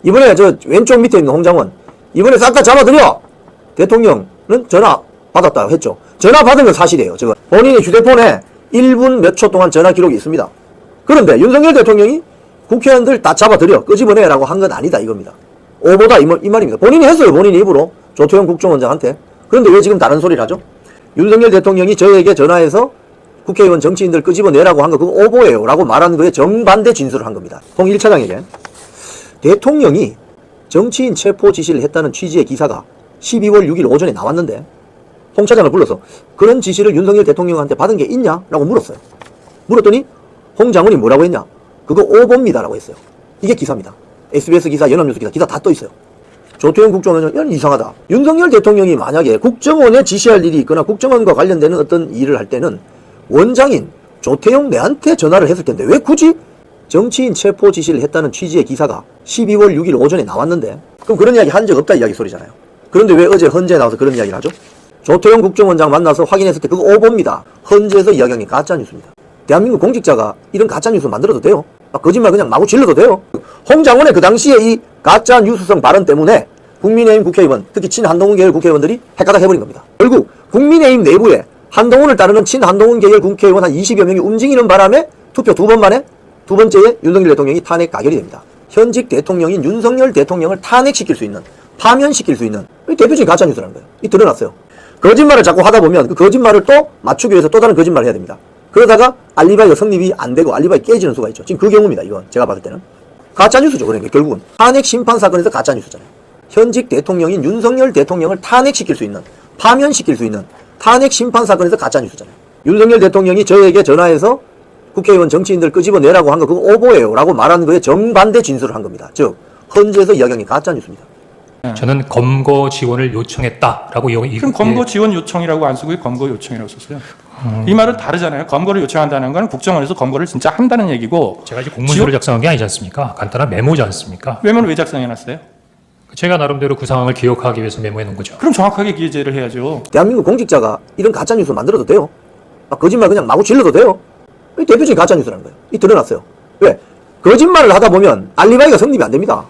이번에 저 왼쪽 밑에 있는 홍장원, 이번에 싹 다 잡아들여! 대통령은 전화 받았다 했죠. 전화 받은 건 사실이에요. 저거 본인의 휴대폰에 1분 몇 초 동안 전화 기록이 있습니다. 그런데 윤석열 대통령이 국회의원들 다 잡아들여 끄집어내라고 한 건 아니다 이겁니다. 오보다 이 말입니다. 본인이 했어요. 본인이 입으로 조태용 국정원장한테. 그런데 왜 지금 다른 소리를 하죠? 윤석열 대통령이 저에게 전화해서 국회의원 정치인들 끄집어내라고 한 거 그거 오보예요 라고 말하는 거에 정반대 진술을 한 겁니다. 홍 1차장에게 대통령이 정치인 체포 지시를 했다는 취지의 기사가 12월 6일 오전에 나왔는데 홍 차장을 불러서 그런 지시를 윤석열 대통령한테 받은 게 있냐? 라고 물었어요. 물었더니 홍 장관이 뭐라고 했냐? 그거 오보입니다 라고 했어요. 이게 기사입니다. SBS 기사, 연합뉴스 기사 다 떠 있어요. 조태용 국정원장은 이상하다. 윤석열 대통령이 만약에 국정원에 지시할 일이 있거나 국정원과 관련되는 어떤 일을 할 때는 원장인 조태용 내한테 전화를 했을 텐데 왜 굳이 정치인 체포 지시를 했다는 취지의 기사가 12월 6일 오전에 나왔는데 그럼 그런 이야기 한 적 없다 이야기 소리잖아요. 그런데 왜 어제 헌재에 나와서 그런 이야기를 하죠? 조태용 국정원장 만나서 확인했을 때 그거 오보입니다. 헌재에서 이야기한 게 가짜뉴스입니다. 대한민국 공직자가 이런 가짜뉴스 만들어도 돼요? 거짓말 그냥 마구 질러도 돼요? 홍 장관의 그 당시에 이 가짜뉴스성 발언 때문에 국민의힘 국회의원, 특히 친한동훈 계열 국회의원들이 헷가닥 해버린 겁니다. 결국 국민의힘 내부에 한동훈을 따르는 친한동훈 계열 국회의원 한 20여 명이 움직이는 바람에 투표 2번 만에 두 번째에 윤석열 대통령이 탄핵 가결이 됩니다. 현직 대통령인 윤석열 대통령을 탄핵시킬 수 있는, 파면시킬 수 있는 대표적인 가짜뉴스라는 거예요. 이 드러났어요. 거짓말을 자꾸 하다 보면 그 거짓말을 또 맞추기 위해서 또 다른 거짓말을 해야 됩니다. 그러다가 알리바이가 성립이 안 되고 알리바이 깨지는 수가 있죠. 지금 그 경우입니다. 이건 제가 봤을 때는. 가짜뉴스죠. 그러니까 결국은. 탄핵 심판 사건에서 가짜뉴스잖아요. 현직 대통령인 윤석열 대통령을 탄핵시킬 수 있는, 파면시킬 수 있는 탄핵 심판 사건에서 가짜뉴스잖아요. 윤석열 대통령이 저에게 전화해서 국회의원 정치인들 끄집어내라고 한 거 그거 오보예요 라고 말하는 거에 정반대 진술을 한 겁니다. 즉 헌재에서 이야기한 게 가짜뉴스입니다. 저는 검거 지원을 요청했다라고 그럼 검거 지원 요청이라고 안 쓰고 검거 요청이라고 썼어요. 이 말은 다르잖아요. 검거를 요청한다는 건 국정원에서 검거를 진짜 한다는 얘기고 제가 이제 공문서를 작성한 게 아니지 않습니까? 간단한 메모지 않습니까? 메모를 왜 작성해놨어요? 제가 나름대로 그 상황을 기억하기 위해서 메모해 놓은 거죠. 그럼 정확하게 기재를 해야죠. 대한민국 공직자가 이런 가짜뉴스 만들어도 돼요? 거짓말 그냥 마구 질러도 돼요? 이 대표적인 가짜뉴스라는 거예요. 이 드러났어요. 왜? 거짓말을 하다 보면 알리바이가 성립이 안 됩니다.